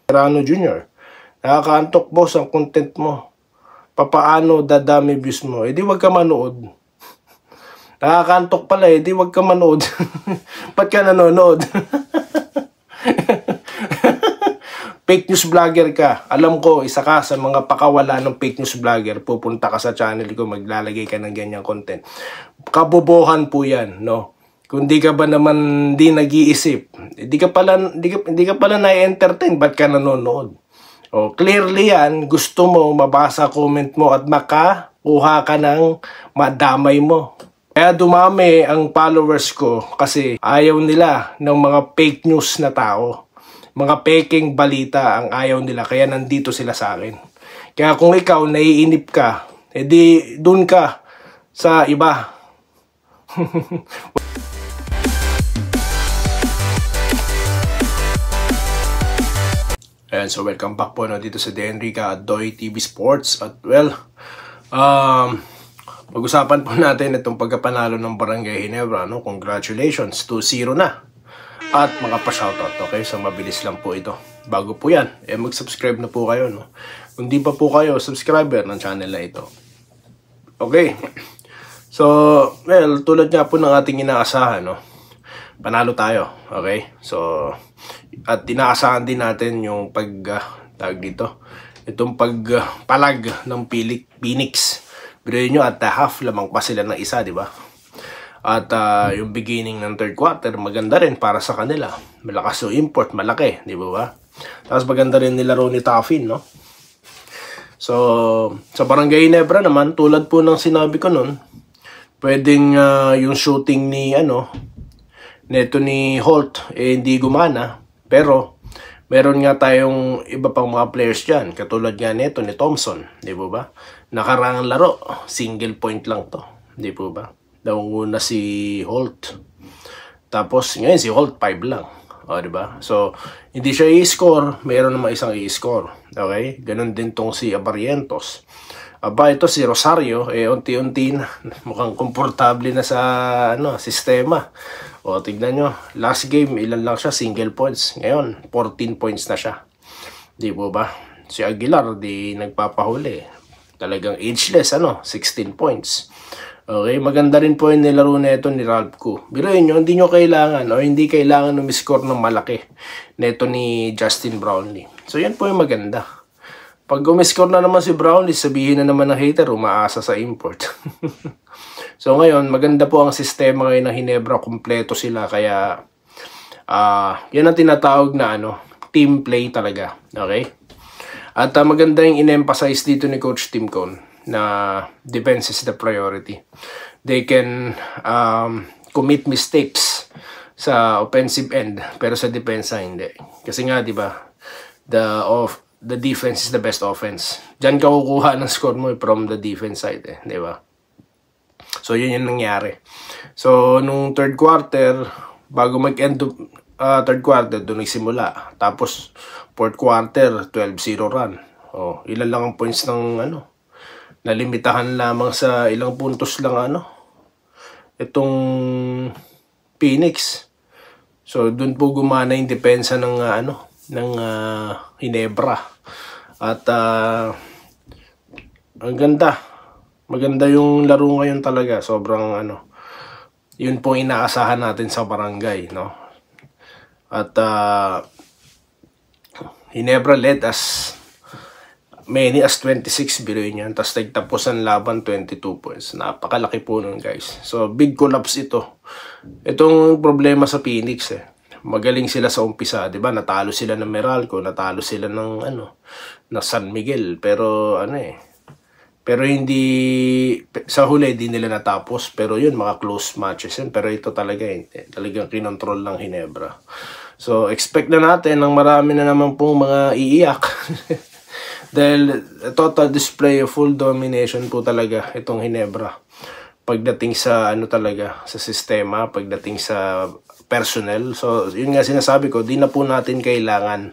Serrano Jr. Nakakaantok boss ang content mo. Papaano dadami views mo? Di wag ka manood. Nakakaantok pala di wag ka manood. Ba't ka nanonood? Fake news vlogger ka. Alam ko, isa ka sa mga pakawala ng fake news vlogger. Pupunta ka sa channel ko, maglalagay ka ng ganyang content. Kabobohan po yan, no? Kung di ka ba naman di nag-iisip, di ka pala na-entertain, ba't ka nanonood? O, clearly yan, gusto mo mabasa comment mo at makakuha ka ng madamay mo. Kaya dumami ang followers ko kasi ayaw nila ng mga fake news na tao. Mga peking balita ang ayaw nila, kaya nandito sila sa akin. Kaya kung ikaw naiinip ka, edi dun ka sa iba. Ayan, so welcome back po dito sa Denrica at Doy TV Sports. At well, pag-usapan po natin itong pagkapanalo ng Barangay Ginebra, no? Congratulations, 2-0 na. At mga pa-shoutout, okay? So mabilis lang po ito. Bago po yan, mag-subscribe na po kayo, no? Kung di pa po kayo subscriber ng channel na ito. Okay. So, well, tulad nga po ng ating inaasahan, no? Panalo tayo, okay? So, at inaasahan din natin yung tag dito. Itong pagpalag ng Phoenix. Biruin nyo at half lamang pa sila ng isa, di ba? At yung beginning ng third quarter, maganda rin para sa kanila. Malakas yung import, malaki, di ba? Tapos maganda rin nilaro ni Taffin, no? So, sa Barangay Ginebra naman, tulad po ng sinabi ko nun, pwedeng yung shooting neto ni Holt, hindi gumana. Pero, meron nga tayong iba pang mga players dyan. Katulad nga neto ni Thompson, di ba? Nakaraang laro, single point lang to, di ba? Naunguna si Holt. Tapos ngayon si Holt 5 lang. O, diba? So, hindi siya i-score. Mayroon naman isang i-score. Okay? Ganon din tong si Abarientos. Aba, ito si Rosario. Unti-unti na. Mukhang komportable na sa sistema. O, tignan nyo. Last game, ilan lang siya? Single points. Ngayon, 14 points na siya. Di ba? Si Aguilar, di nagpapahuli. Talagang ageless, 16 points. Okay, maganda rin po yung nilaro neto ni Ralph Koo. Biruin nyo, hindi nyo kailangan o hindi kailangan umiscore ng malaki neto ni Justin Brownlee. So yan po yung maganda. Pag umiscore na naman si Brownlee, sabihin na naman ng hater, umaasa sa import. So ngayon, maganda po ang sistema ngayon ng Ginebra, kumpleto sila. Kaya yan ang tinatawag na team play talaga. Okay? At maganda yung in-emphasize dito ni Coach Tim Cone na defense is the priority. They can commit mistakes sa offensive end, pero sa defense hindi. Kasi nga, di ba, the defense is the best offense. Diyan ka kukuha ng score mo from the defense side, di ba? So, yun yung nangyari. So, nung third quarter, bago mag-end third quarter, doon nagsimula. Tapos, fourth quarter, 12-0 run. O, ilan lang ang points ng nalimitahan lamang sa ilang puntos lang itong Phoenix. So doon po gumana yung depensa ng Ginebra. At ang ganda. Maganda yung laro ngayon talaga. Sobrang yun po inaasahan natin sa barangay, no? At Ginebra led as many as 26, biruin yan. Tapos nagtapos ang laban 22 points. Napakalaki po nun, guys. So, big collapse ito. Itong problema sa Phoenix, magaling sila sa umpisa, di ba? Natalo sila ng Meralco, natalo sila ng na San Miguel. Pero pero hindi sa huli hindi nila natapos. Pero yun, mga close matches yun. Pero ito talaga talagang kinontrol ng Ginebra. So, expect na natin ng marami na naman pong mga iiyak. Dahil total display of full domination po talaga itong Ginebra. Pagdating sa talaga, sa sistema, pagdating sa personnel. So, yun nga sinasabi ko, di na po natin kailangan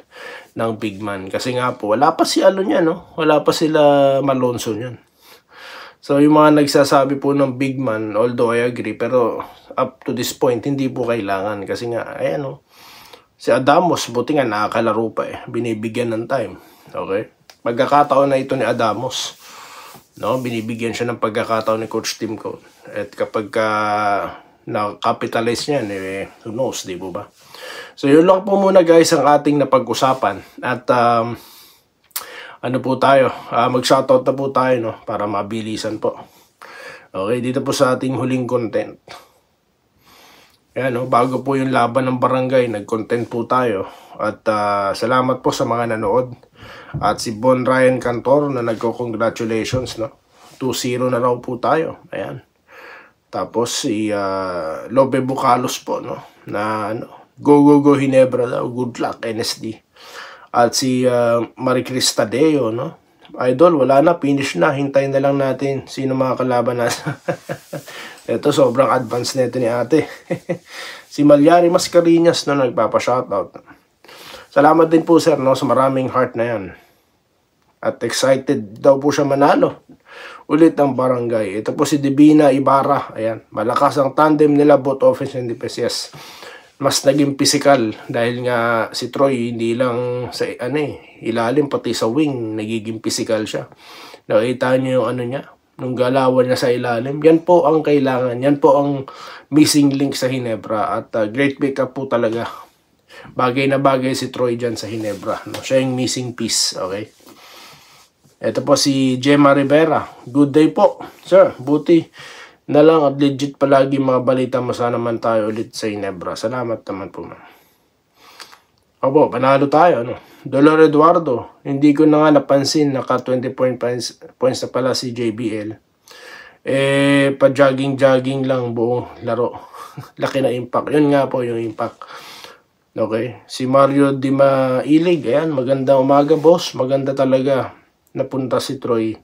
ng big man. Kasi nga po, wala pa si niya, no? Wala pa sila Malonzo niyan. So, yung mga nagsasabi po ng big man, although I agree, pero up to this point, hindi po kailangan. Kasi nga, Si Adamos, buti nga nakakalaro pa eh. Binibigyan ng time. Okay? Pagkakataon na ito ni Adamos. No? Binibigyan siya ng pagkakataon ni Coach Tim Cone. At kapag na-capitalize niyan, eh, who knows, di ba? So, yun lang po muna guys ang ating napag-usapan. At, ano po tayo? Mag-shoutout na po tayo, no? Para mabilisan po. Okay, dito po sa ating huling content. Ayan, no? Bago po yung laban ng barangay, nag-content po tayo. At salamat po sa mga nanood. At si Bon Ryan Cantor na nagko-congratulations, no? 2-0 na raw po tayo. Ayan. Tapos si Lobe Bucalos po, no? Na go Ginebra daw. Good luck, NSD. At si Maricris Tadeo, no? Idol, wala na, finish na. Hintayin na lang natin sino mga kalaban natin. Ito, sobrang advance nito ni ate. Si Malyari Mascarinas, no, nagpapa-shoutout. Salamat din po, sir, no, sa maraming heart na yan. At excited daw po siya manalo ulit ang barangay. Ito po si Divina Ibarra. Ayan, malakas ang tandem nila, both offense and defense. Yes. Mas naging physical dahil nga si Troy hindi lang sa ilalim, pati sa wing nagiging physical siya. Nakita niyo yung niya, nung galawan niya sa ilalim. Yan po ang kailangan. Yan po ang missing link sa Ginebra. At great pick-up po talaga. Bagay na bagay si Troy dyan sa Ginebra. No? Siya yung missing piece. Okay? Ito po si Gemma Rivera. Good day po, sir. Buti na lang at legit palagi mga balita mo. Sana man tayo ulit sa Ginebra. Salamat naman po, ma'am. Opo, panalo tayo. No? Dolor Eduardo, hindi ko na nga napansin. Naka 20 points na pala si JBL. Pa-jogging lang buong laro. Laki na impact. Yun nga po yung impact. Okay. Si Mario Dima Ilig. Ayan, maganda umaga, boss. Maganda talaga napunta si Troy.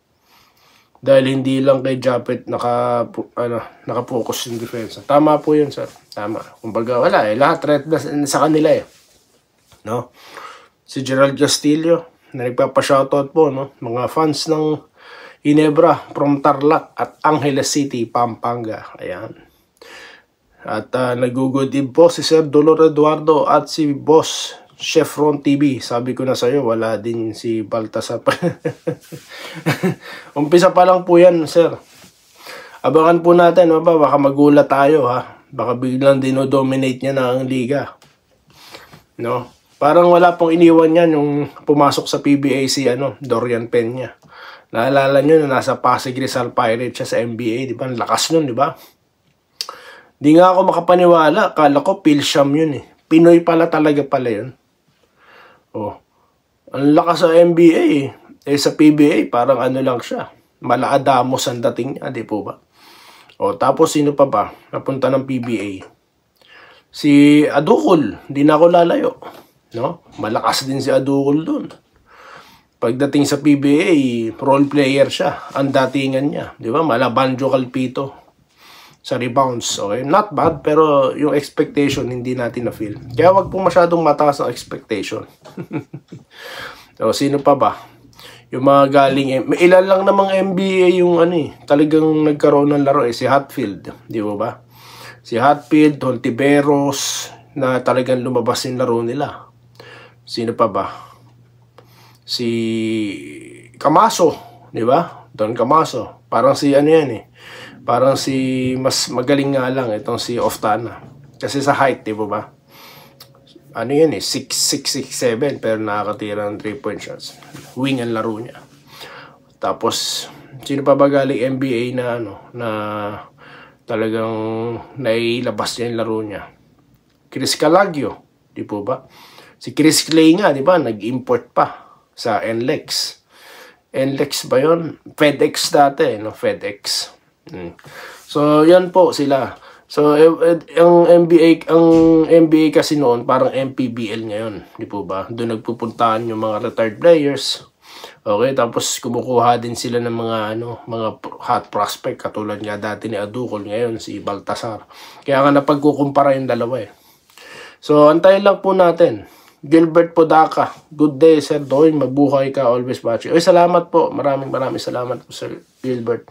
Dahil hindi lang kay Japet naka-focus yung defense. Tama po yun, sir. Tama. Kumbaga, wala eh. Lahat red sa kanila eh. No? Si Gerald Castillo, na nagpapa-shoutout po, no? Mga fans ng Ginebra from Tarlac at Angeles City, Pampanga. Ayan. At nagugudib po si Sir Dolor Eduardo at si Boss Chefron TV. Sabi ko na sa'yo, wala din si Baltasar. Umpisa pa lang po yan, sir. Abangan po natin, baka magulat tayo, ha? Baka biglang dinodominate niya na ang liga. No? Parang wala pong iniwan yan yung pumasok sa PBA si Dorian Peña. Naalala nyo na nasa Pasig Rizal Pirates siya sa NBA, di ba? Lakas nun, di ba? Di nga ako makapaniwala. Kala ko Pilsham yun eh. Pinoy pala talaga pala yun. Oh. Ang lakas sa NBA eh. Sa PBA, parang lang siya. Mala Adamos ang dating niya, di po ba? O, tapos sino pa ba? Napunta ng PBA. Si Adukol, di na ako lalayo. No? Malakas din si Adukol dun. Pagdating sa PBA, role player siya. Ang datingan niya. Di ba? Mala Banjo Calpito sa rebounds. Okay? Not bad, pero yung expectation hindi natin na-feel. Kaya wag po masyadong mataas ang expectation. So, sino pa ba? Yung mga galing, may ilan lang namang NBA yung talagang nagkaroon ng laro si Hatfield. Di ba? Si Hatfield, Hontiveros, na talagang lumabas yung laro nila. Sino pa ba? Si Camaso, di ba? Don Camaso. Parang si yan eh. Parang si mas magaling nga lang itong si Oftana. Kasi sa height, di ba? Yan eh, 6'6", 6'7", pero nakakatira ng 3-point shots. Wing ang laro niya. Tapos, sino pa ba galing NBA na na talagang nailabas niya yung laro niya? Chris Calagio, di po ba? Si Chris Clay nga, di ba? Nag-import pa sa NLEX. NLEX ba yun? FedEx dati, no? FedEx. So, yan po sila. So, ang NBA kasi noon, parang MPBL ngayon. Di po ba? Doon nagpupuntahan yung mga retired players. Okay, tapos kumukuha din sila ng mga mga hot prospect katulad nga dati ni Adukol, ngayon si Baltasar. Kaya nga napagkukumpara yung dalawa eh. So, antayin lang po natin. Gilbert Podaca, good day, Sir Doy. Mabuhay ka, always watching. Oy, salamat po. Maraming salamat po, Sir Gilbert.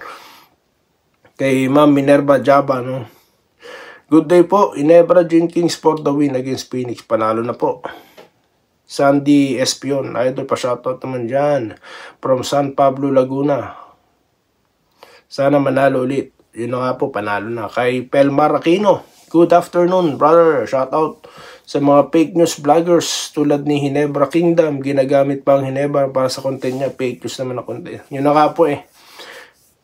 Kay Ma'am Minerva Jaba, no? Good day po. Ginebra Jenkins for the win against Phoenix. Panalo na po. Sandy Espion. Idol pa shoutout naman dyan. From San Pablo, Laguna. Sana manalo ulit. Yun na nga po, panalo na. Kay Pelmar Aquino. Good afternoon, brother. Shoutout sa mga fake news vloggers tulad ni Ginebra Kingdom. Ginagamit pa ang Ginebra para sa content niya. Fake news naman na content. Yun na nga po eh.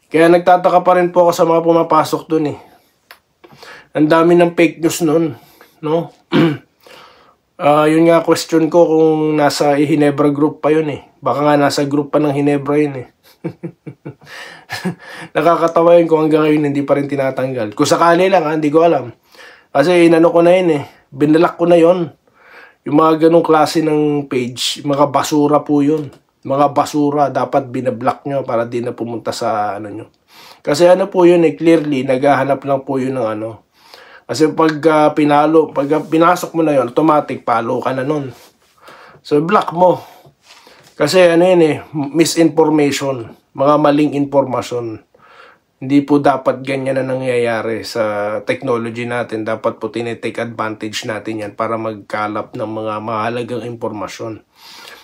Kaya nagtataka pa rin po ako sa mga pumapasok dun eh. Ang dami ng fake news nun, no? Yun nga question ko kung nasa Ginebra group pa yun eh. Baka nga nasa group pa ng Ginebra yun eh. Nakakatawa yun kung hanggang ngayon hindi pa rin tinatanggal. Kung sakali lang, hindi ko alam. Kasi inano ko na yun eh. Binalak ko na yun. Yung mga ganong klase ng page, mga basura po yun. Mga basura, dapat binablock nyo para di na pumunta sa ano nyo. Kasi ano po yun eh, clearly, naghahanap lang po yun ng ano. Kasi pag pinasok mo na yun, automatic follow ka na nun. So, block mo. Kasi ano yun eh, misinformation. Mga maling informasyon. Hindi po dapat ganyan na nangyayari sa technology natin. Dapat po tinitake advantage natin yan para magkalap ng mga mahalagang informasyon.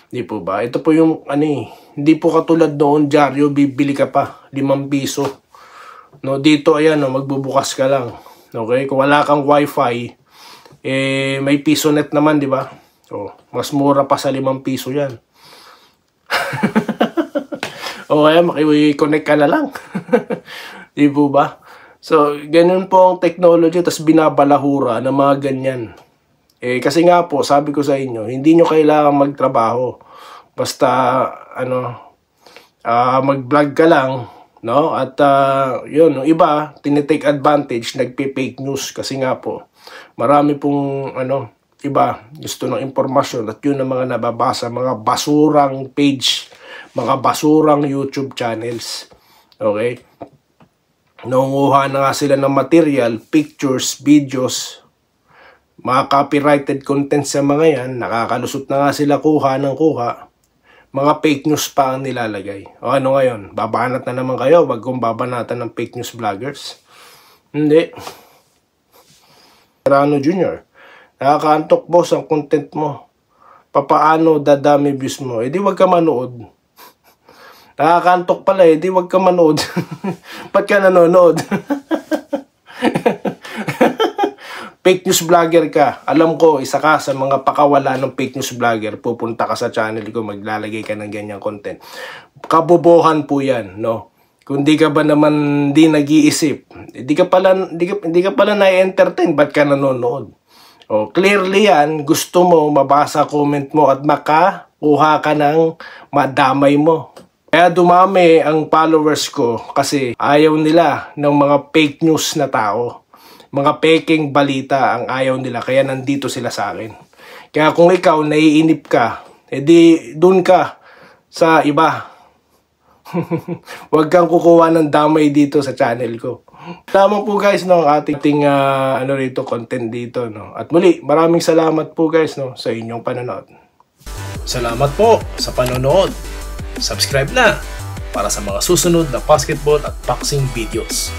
Hindi po ba? Ito po yung ano eh, hindi po katulad noon, dyaryo, bibili ka pa, 5 piso. No, dito ayan, no, magbubukas ka lang. Okay, kung wala kang wifi, eh, may piso net naman, di ba? So, mas mura pa sa 5 piso yan. O kaya, maki-connect ka na lang. Di po ba? So, ganun po ang technology, tas binabalahura ng mga ganyan. Eh, kasi nga po, sabi ko sa inyo, hindi nyo kailangan magtrabaho. Basta, mag-vlog ka lang, no? At yun, yung iba tinitake advantage, nagpe-fake news kasi nga po marami pong iba gusto ng impormasyon at yun ang mga nababasa, mga basurang page, mga basurang YouTube channels. Okay, nangunguha na nga sila ng material, pictures, videos, mga copyrighted content sa mga yan, nakakalusot na nga sila kuha ng kuha. Mga fake news pa ang nilalagay. O ano ngayon? Babanat na naman kayo. Wag kong babanatan ng fake news vloggers. Hindi. Serrano Jr. Nakakaantok boss ang content mo. Papaano dadami views mo? Eh di wag ka manood. Nakakaantok pala eh. Di wag ka manood. Ba't ka nanonood? Fake news vlogger ka. Alam ko, isa ka sa mga pakawala ng fake news vlogger. Pupunta ka sa channel ko, maglalagay ka ng ganyang content. Kabobohan po yan, no? Kung di ka ba naman di nag-iisip, hindi ka pala na-entertain, ba't ka nanonood? O, clearly yan, gusto mo mabasa comment mo at makakuha ka ng madamay mo. Kaya dumami ang followers ko kasi ayaw nila ng mga fake news na tao. Mga peking balita ang ayaw nila, kaya nandito sila sa akin. Kaya kung ikaw naiinip ka, edi dun ka sa iba. Huwag kang kukuha ng damay dito sa channel ko. Tama po guys, no, ang ating content dito, no. At muli, maraming salamat po guys, no, sa inyong panonood. Salamat po sa panonood. Subscribe na para sa mga susunod na basketball at boxing videos.